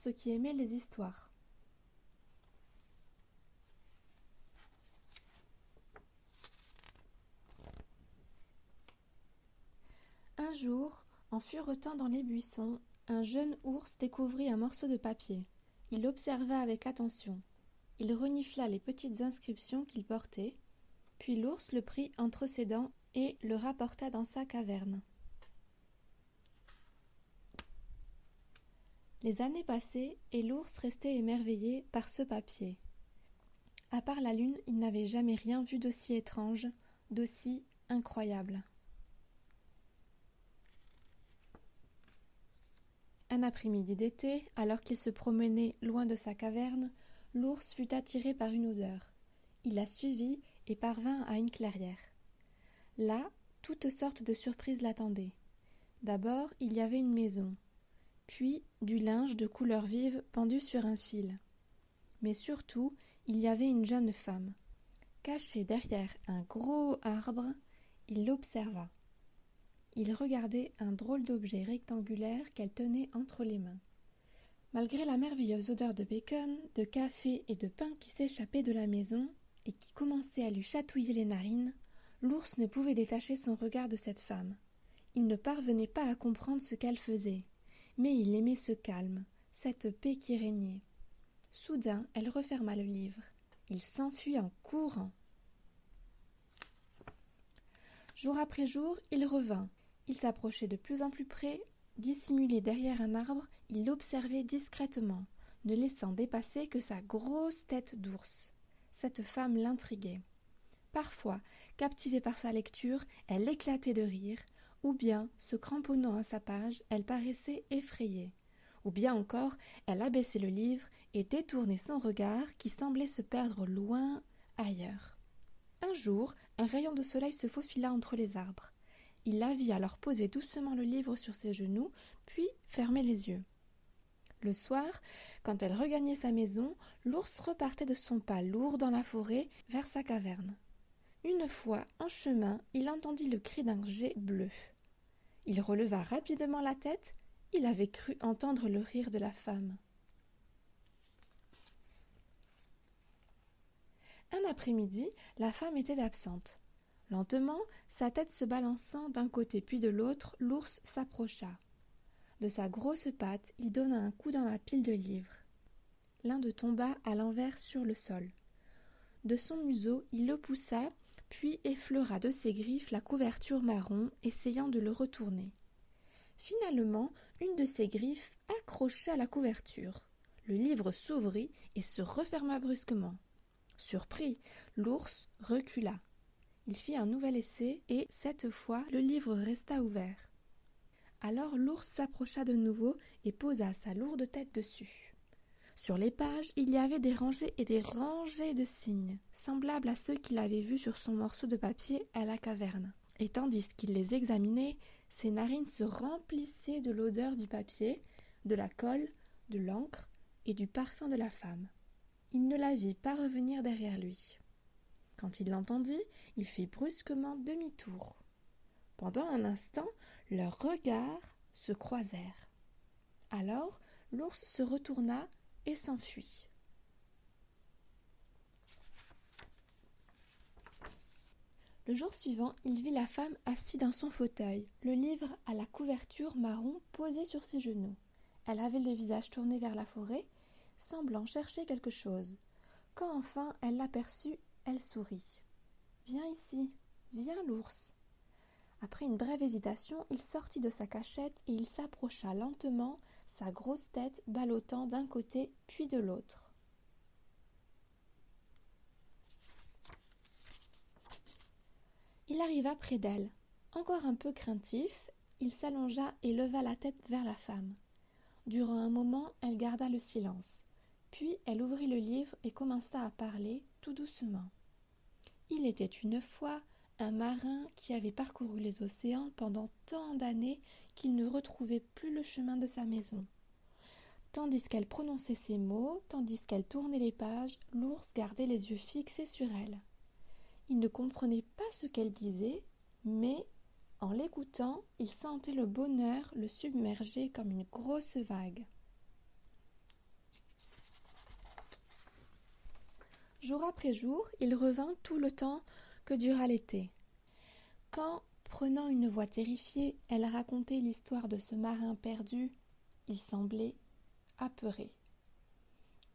l'ours qui aimait les histoires. Un jour, en furetant dans les buissons, un jeune ours découvrit un morceau de papier. Il l'observa avec attention. Il renifla les petites inscriptions qu'il portait, puis l'ours le prit entre ses dents et le rapporta dans sa caverne. Les années passaient et l'ours restait émerveillé par ce papier. À part la lune, il n'avait jamais rien vu d'aussi étrange, d'aussi incroyable. Un après-midi d'été, alors qu'il se promenait loin de sa caverne, l'ours fut attiré par une odeur. Il la suivit et parvint à une clairière. Là, toutes sortes de surprises l'attendaient. D'abord, il y avait une maison, puis du linge de couleur vive pendu sur un fil. Mais surtout, il y avait une jeune femme. Cachée derrière un gros arbre, il l'observa. Il regardait un drôle d'objet rectangulaire qu'elle tenait entre les mains. Malgré la merveilleuse odeur de bacon, de café et de pain qui s'échappait de la maison et qui commençait à lui chatouiller les narines, l'ours ne pouvait détacher son regard de cette femme. Il ne parvenait pas à comprendre ce qu'elle faisait, mais il aimait ce calme, cette paix qui régnait. Soudain, elle referma le livre. Il s'enfuit en courant. Jour après jour, il revint. Il s'approchait de plus en plus près. Dissimulé derrière un arbre, il l'observait discrètement, ne laissant dépasser que sa grosse tête d'ours. Cette femme l'intriguait. Parfois, captivée par sa lecture, elle éclatait de rire, ou bien, se cramponnant à sa page, elle paraissait effrayée. Ou bien encore, elle abaissait le livre et détournait son regard qui semblait se perdre loin ailleurs. Un jour, un rayon de soleil se faufila entre les arbres. Il la vit alors poser doucement le livre sur ses genoux, puis fermer les yeux. Le soir, quand elle regagnait sa maison, l'ours repartait de son pas lourd dans la forêt vers sa caverne. Une fois en chemin, il entendit le cri d'un geai bleu. Il releva rapidement la tête. Il avait cru entendre le rire de la femme. Un après-midi, la femme était absente. Lentement, sa tête se balançant d'un côté puis de l'autre, l'ours s'approcha. De sa grosse patte, il donna un coup dans la pile de livres. L'un d'eux tomba à l'envers sur le sol. De son museau, il le poussa, puis effleura de ses griffes la couverture marron, essayant de le retourner. Finalement, une de ses griffes accrocha la couverture. Le livre s'ouvrit et se referma brusquement. Surpris, l'ours recula. Il fit un nouvel essai et, cette fois, le livre resta ouvert. Alors l'ours s'approcha de nouveau et posa sa lourde tête dessus. Sur les pages, il y avait des rangées et des rangées de signes, semblables à ceux qu'il avait vus sur son morceau de papier à la caverne. Et tandis qu'il les examinait, ses narines se remplissaient de l'odeur du papier, de la colle, de l'encre et du parfum de la femme. Il ne la vit pas revenir derrière lui. Quand il l'entendit, il fit brusquement demi-tour. Pendant un instant, leurs regards se croisèrent. Alors, l'ours se retourna et s'enfuit. Le jour suivant, il vit la femme assise dans son fauteuil, le livre à la couverture marron posé sur ses genoux. Elle avait le visage tourné vers la forêt, semblant chercher quelque chose. Quand enfin elle l'aperçut, elle sourit. « Viens ici, viens l'ours !» Après une brève hésitation, il sortit de sa cachette et il s'approcha lentement, sa grosse tête ballottant d'un côté puis de l'autre. Il arriva près d'elle. Encore un peu craintif, il s'allongea et leva la tête vers la femme. Durant un moment, elle garda le silence. Puis elle ouvrit le livre et commença à parler tout doucement. Il était une fois un marin qui avait parcouru les océans pendant tant d'années qu'il ne retrouvait plus le chemin de sa maison. Tandis qu'elle prononçait ces mots, tandis qu'elle tournait les pages, l'ours gardait les yeux fixés sur elle. Il ne comprenait pas ce qu'elle disait, mais, en l'écoutant, il sentait le bonheur le submerger comme une grosse vague. Jour après jour, il revint tout le temps que dura l'été. Quand, prenant une voix terrifiée, elle racontait l'histoire de ce marin perdu, il semblait apeuré.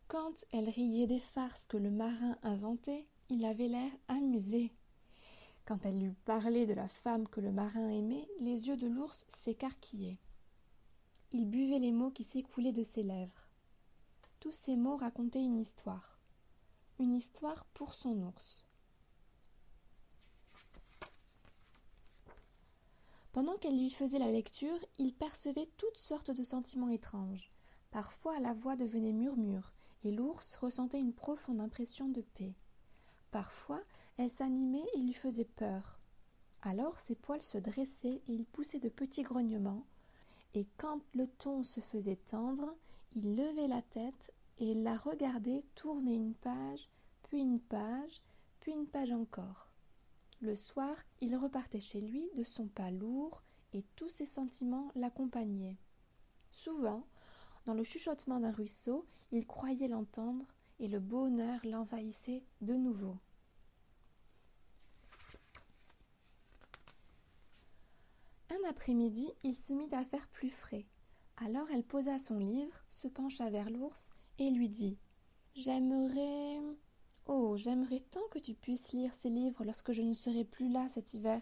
Quand elle riait des farces que le marin inventait, il avait l'air amusé. Quand elle lui parlait de la femme que le marin aimait, les yeux de l'ours s'écarquillaient. Il buvait les mots qui s'écoulaient de ses lèvres. Tous ces mots racontaient une histoire pour son ours. Pendant qu'elle lui faisait la lecture, il percevait toutes sortes de sentiments étranges. Parfois la voix devenait murmure, et l'ours ressentait une profonde impression de paix. Parfois elle s'animait et lui faisait peur. Alors ses poils se dressaient et il poussait de petits grognements, et quand le ton se faisait tendre, il levait la tête et la regardait tourner une page, puis une page, puis une page encore. Le soir, il repartait chez lui de son pas lourd et tous ses sentiments l'accompagnaient. Souvent, dans le chuchotement d'un ruisseau, il croyait l'entendre et le bonheur l'envahissait de nouveau. Un après-midi, il se mit à faire plus frais. Alors elle posa son livre, se pencha vers l'ours et lui dit « J'aimerais... Oh, j'aimerais tant que tu puisses lire ces livres lorsque je ne serai plus là cet hiver. »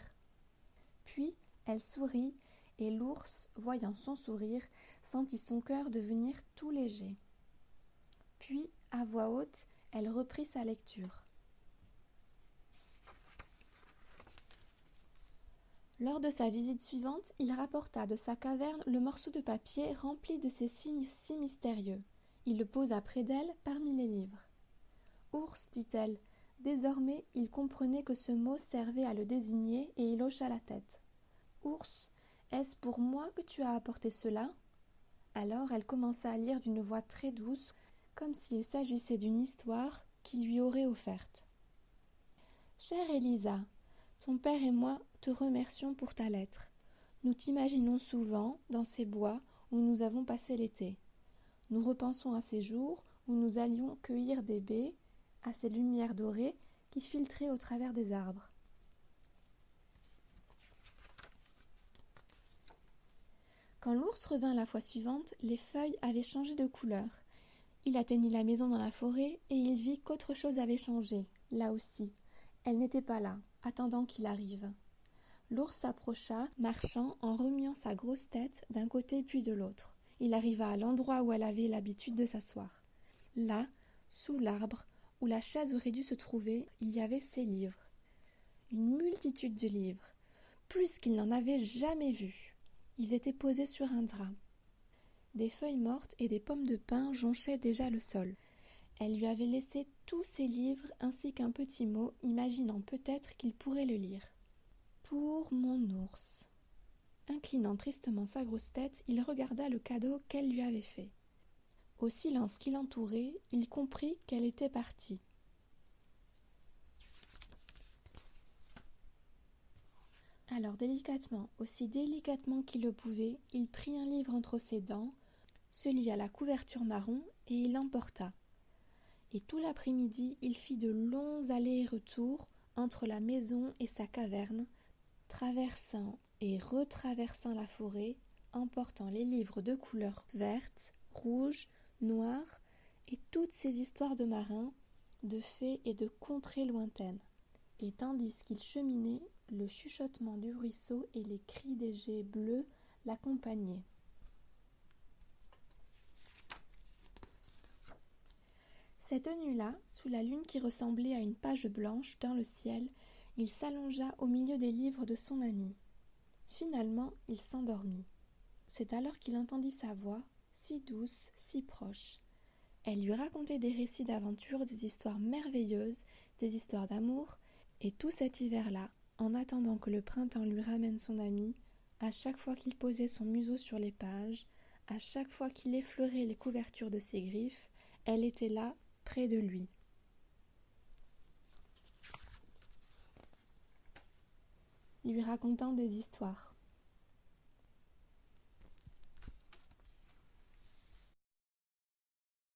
Puis elle sourit, et l'ours, voyant son sourire, sentit son cœur devenir tout léger. Puis, à voix haute, elle reprit sa lecture. Lors de sa visite suivante, il rapporta de sa caverne le morceau de papier rempli de ces signes si mystérieux. Il le posa près d'elle parmi les livres. « Ours, dit-elle. » Désormais, il comprenait que ce mot servait à le désigner et il hocha la tête. « Ours, est-ce pour moi que tu as apporté cela ?» Alors elle commença à lire d'une voix très douce, comme s'il s'agissait d'une histoire qu'il lui aurait offerte. « Chère Élisa, ton père et moi te remercions pour ta lettre. Nous t'imaginons souvent dans ces bois où nous avons passé l'été. Nous repensons à ces jours où nous allions cueillir des baies, à ces lumières dorées qui filtraient au travers des arbres. Quand l'ours revint la fois suivante, les feuilles avaient changé de couleur. Il atteignit la maison dans la forêt et il vit qu'autre chose avait changé, là aussi. Elle n'était pas là, attendant qu'il arrive. L'ours s'approcha, marchant en remuant sa grosse tête d'un côté puis de l'autre. Il arriva à l'endroit où elle avait l'habitude de s'asseoir. Là, sous l'arbre, où la chaise aurait dû se trouver, il y avait ses livres. Une multitude de livres, plus qu'il n'en avait jamais vu. Ils étaient posés sur un drap. Des feuilles mortes et des pommes de pin jonchaient déjà le sol. Elle lui avait laissé tous ses livres ainsi qu'un petit mot, imaginant peut-être qu'il pourrait le lire. « Pour mon ours ». Inclinant tristement sa grosse tête, il regarda le cadeau qu'elle lui avait fait. Au silence qui l'entourait, il comprit qu'elle était partie. Alors délicatement, aussi délicatement qu'il le pouvait, il prit un livre entre ses dents, celui à la couverture marron, et il l'emporta. Et tout l'après-midi, il fit de longs allers et retours entre la maison et sa caverne, traversant et retraversant la forêt, emportant les livres de couleur verte, rouge, noire, et toutes ces histoires de marins, de fées et de contrées lointaines. Et tandis qu'il cheminait, le chuchotement du ruisseau et les cris des geais bleus l'accompagnaient. Cette nuit-là, sous la lune qui ressemblait à une page blanche dans le ciel, il s'allongea au milieu des livres de son ami. Finalement, il s'endormit. C'est alors qu'il entendit sa voix, si douce, si proche. Elle lui racontait des récits d'aventure, des histoires merveilleuses, des histoires d'amour, et tout cet hiver-là, en attendant que le printemps lui ramène son ami, à chaque fois qu'il posait son museau sur les pages, à chaque fois qu'il effleurait les couvertures de ses griffes, elle était là, près de lui. Lui racontant des histoires.